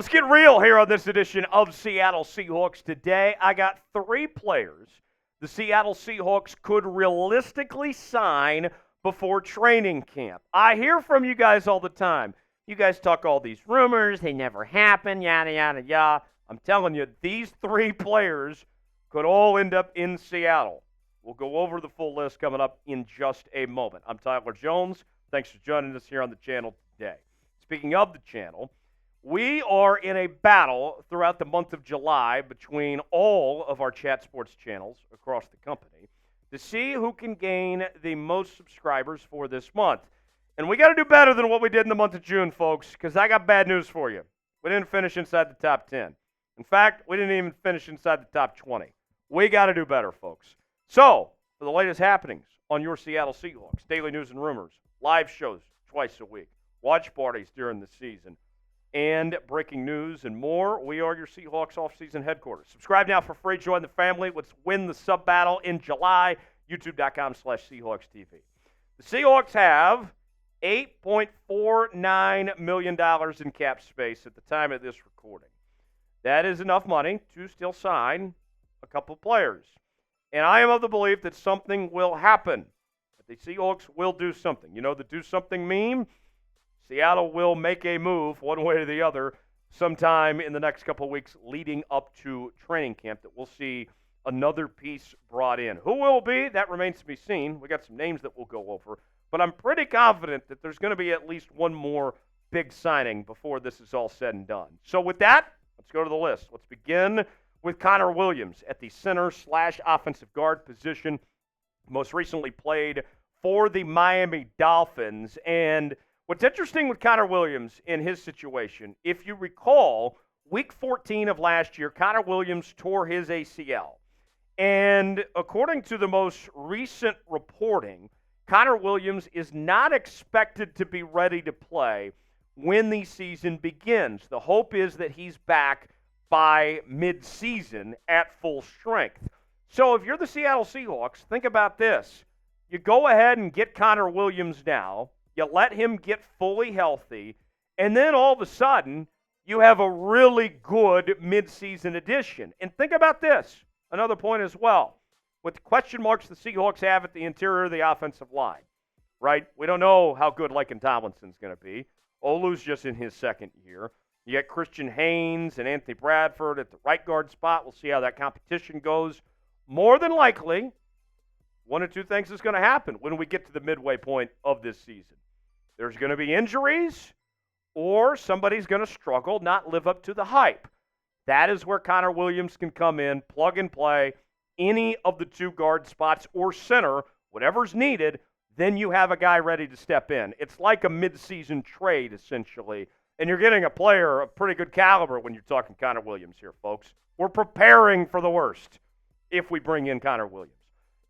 Let's get real here on this edition of Seattle Seahawks Today. I got 3 players the Seattle Seahawks could realistically sign before training camp. I hear from you guys all the time. You guys talk all these rumors, they never happen, yada, yada, yada. I'm telling you, these 3 players could all end up in Seattle. We'll go over the full list coming up in just a moment. I'm Tyler Jones. Thanks for joining us here on the channel today. Speaking of the channel, we are in a battle throughout the month of July between all of our chat sports channels across the company to see who can gain the most subscribers for this month. And we got to do better than what we did in the month of June, folks, because I got bad news for you. We didn't finish inside the top 10. In fact, we didn't even finish inside the top 20. We got to do better, folks. So, for the latest happenings on your Seattle Seahawks, daily news and rumors, live shows twice a week, watch parties during the season, and breaking news and more, we are your Seahawks off-season headquarters. Subscribe now for free. Join the family. Let's win the sub-battle in July. YouTube.com/SeahawksTV. The Seahawks have $8.49 million in cap space at the time of this recording. That is enough money to still sign a couple players. And I am of the belief that something will happen. That the Seahawks will do something. You know the do something meme? Seattle will make a move one way or the other sometime in the next couple of weeks leading up to training camp that we'll see another piece brought in. Who will be? That remains to be seen. We got some names that we'll go over. But I'm pretty confident that there's going to be at least one more big signing before this is all said and done. So with that, let's go to the list. Let's begin with Connor Williams at the center/offensive guard position. Most recently played for the Miami Dolphins. And what's interesting with Connor Williams in his situation, if you recall, week 14 of last year, Connor Williams tore his ACL. And according to the most recent reporting, Connor Williams is not expected to be ready to play when the season begins. The hope is that he's back by mid-season at full strength. So if you're the Seattle Seahawks, think about this. You go ahead and get Connor Williams now. You let him get fully healthy, and then all of a sudden, you have a really good midseason addition. And think about this, another point as well. With the question marks the Seahawks have at the interior of the offensive line, right? We don't know how good Laken Tomlinson's going to be. Olu's just in his second year. You got Christian Haynes and Anthony Bradford at the right guard spot. We'll see how that competition goes. More than likely, one of two things is going to happen when we get to the midway point of this season. There's going to be injuries, or somebody's going to struggle, not live up to the hype. That is where Connor Williams can come in, plug and play, any of the 2 guard spots or center, whatever's needed, then you have a guy ready to step in. It's like a midseason trade, essentially, and you're getting a player of pretty good caliber when you're talking Connor Williams here, folks. We're preparing for the worst if we bring in Connor Williams.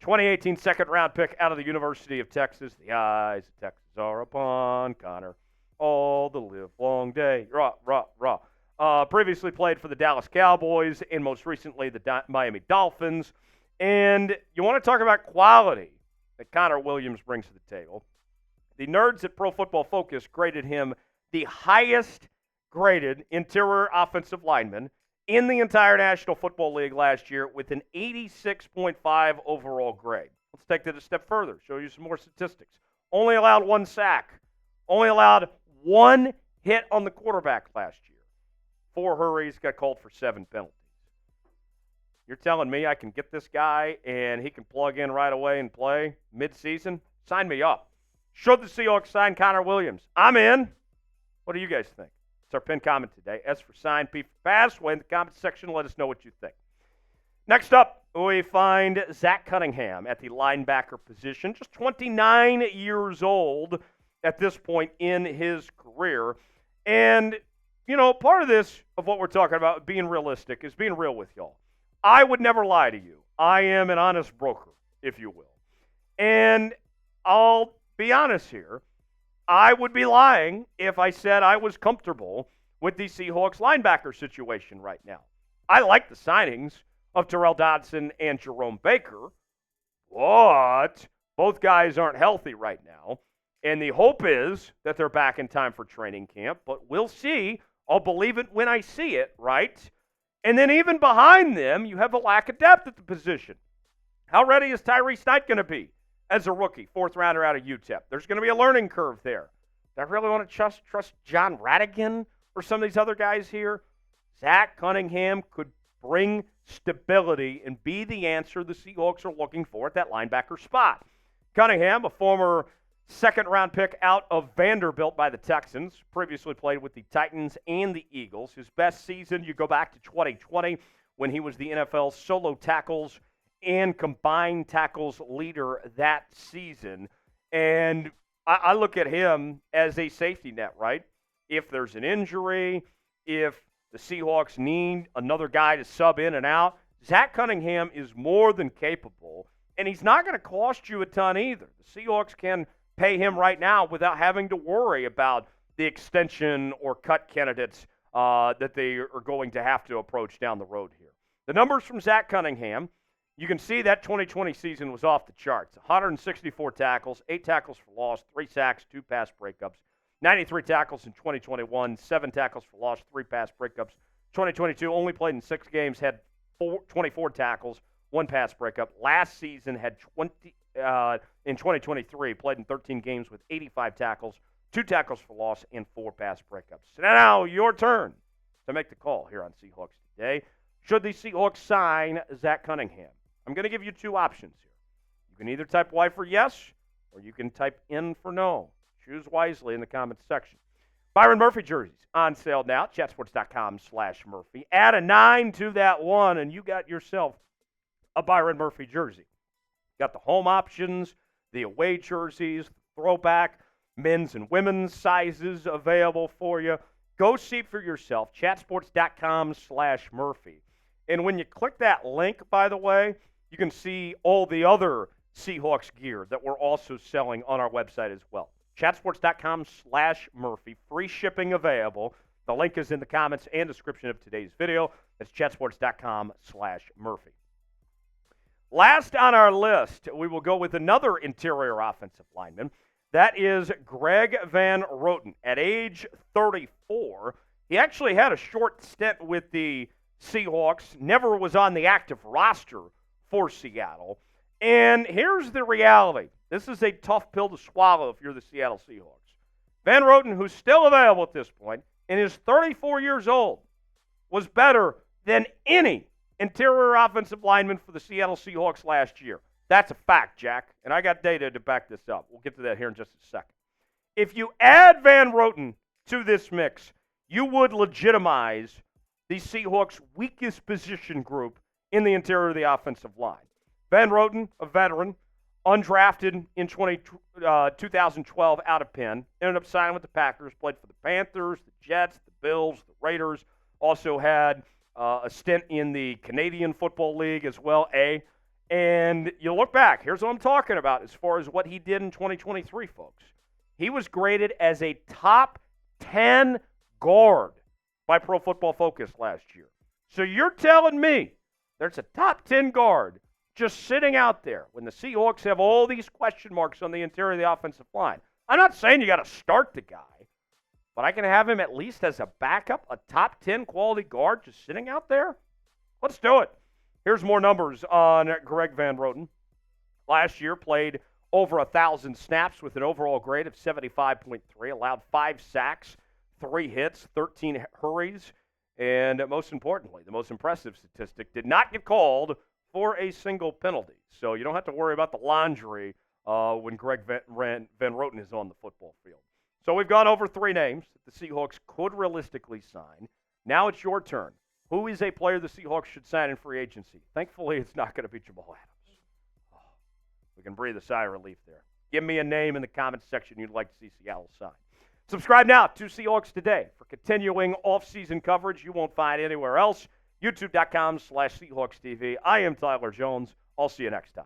2018 second-round pick out of the University of Texas. The eyes of Texas are upon Connor all the livelong day. Previously played for the Dallas Cowboys and most recently the Miami Dolphins. And you want to talk about quality that Connor Williams brings to the table. The nerds at Pro Football Focus graded him the highest graded interior offensive lineman in the entire National Football League last year with an 86.5 overall grade. Let's take that a step further, show you some more statistics. Only allowed 1 sack. Only allowed 1 hit on the quarterback last year. 4 hurries, got called for 7 penalties. You're telling me I can get this guy and he can plug in right away and play mid-season? Sign me up. Should the Seahawks sign Connor Williams? I'm in. What do you guys think? It's our pinned comment today. S for sign, P for pass. Weigh in the comment section. Let us know what you think. Next up, we find Zack Cunningham at the linebacker position. Just 29 years old at this point in his career. And you know, part of this, of what we're talking about, being realistic, is being real with y'all. I would never lie to you. I am an honest broker, if you will. And I'll be honest here. I would be lying if I said I was comfortable with the Seahawks linebacker situation right now. I like the signings of Terrell Dodson and Jerome Baker, but both guys aren't healthy right now. And the hope is that they're back in time for training camp, but we'll see I'll believe it when I see it, right? And then even behind them, you have a lack of depth at the position. How ready is Tyrese Knight going to be as a rookie, fourth rounder out of UTEP? There's going to be a learning curve there. Do I really want to trust John Radigan or some of these other guys here? Zack Cunningham could bring stability and be the answer the Seahawks are looking for at that linebacker spot. Cunningham, a former second-round pick out of Vanderbilt by the Texans, previously played with the Titans and the Eagles. His best season, you go back to 2020 when he was the NFL solo tackles and combined tackles leader that season. And I look at him as a safety net, right? If there's an injury, if the Seahawks need another guy to sub in and out, Zack Cunningham is more than capable, and he's not going to cost you a ton either. The Seahawks can pay him right now without having to worry about the extension or cut candidates that they are going to have to approach down the road here. The numbers from Zack Cunningham, you can see that 2020 season was off the charts. 164 tackles, 8 tackles for loss, 3 sacks, 2 pass breakups. 93 tackles in 2021, 7 tackles for loss, 3 pass breakups. 2022 only played in 6 games, had 24 tackles, 1 pass breakup. Last season had in 2023, played in 13 games with 85 tackles, 2 tackles for loss, and 4 pass breakups. So now your turn to make the call here on Seahawks Today. Should the Seahawks sign Zack Cunningham? I'm going to give you 2 options here. You can either type Y for yes, or you can type N for no. Choose wisely in the comments section. Byron Murphy jerseys on sale now. Chatsports.com/Murphy. Add a 9 to that 1, and you got yourself a Byron Murphy jersey. Got the home options, the away jerseys, throwback, men's and women's sizes available for you. Go see it for yourself. Chatsports.com/Murphy. And when you click that link, by the way, you can see all the other Seahawks gear that we're also selling on our website as well. Chatsports.com/Murphy. Free shipping available. The link is in the comments and description of today's video. That's Chatsports.com/Murphy. Last on our list, we will go with another interior offensive lineman. That is Greg Van Roten. At age 34, he actually had a short stint with the Seahawks, never was on the active roster for Seattle. And here's the reality. This is a tough pill to swallow if you're the Seattle Seahawks. Van Roten, who's still available at this point, and is 34 years old, was better than any interior offensive lineman for the Seattle Seahawks last year. That's a fact, Jack, and I got data to back this up. We'll get to that here in just a second. If you add Van Roten to this mix, you would legitimize the Seahawks' weakest position group in the interior of the offensive line. Van Roten, a veteran, undrafted in 2012 out of Penn, ended up signing with the Packers, played for the Panthers, the Jets, the Bills, the Raiders, also had a stint in the Canadian Football League as well, And you look back, here's what I'm talking about as far as what he did in 2023, folks. He was graded as a top 10 guard by Pro Football Focus last year. So you're telling me there's a top 10 guard just sitting out there when the Seahawks have all these question marks on the interior of the offensive line. I'm not saying you got to start the guy, but I can have him at least as a backup, a top 10 quality guard just sitting out there? Let's do it. Here's more numbers on Greg Van Roten. Last year played over 1,000 snaps with an overall grade of 75.3, allowed 5 sacks, 3 hits, 13 hurries, and most importantly, the most impressive statistic, did not get called for a single penalty. So you don't have to worry about the laundry when Greg Van Roten is on the football field. So we've gone over 3 names that the Seahawks could realistically sign. Now it's your turn. Who is a player the Seahawks should sign in free agency? Thankfully, it's not going to be Jamal Adams. Oh, we can breathe a sigh of relief there. Give me a name in the comments section you'd like to see Seattle sign. Subscribe now to Seahawks Today for continuing off-season coverage you won't find anywhere else. YouTube.com/SeahawksTV. I am Tyler Jones. I'll see you next time.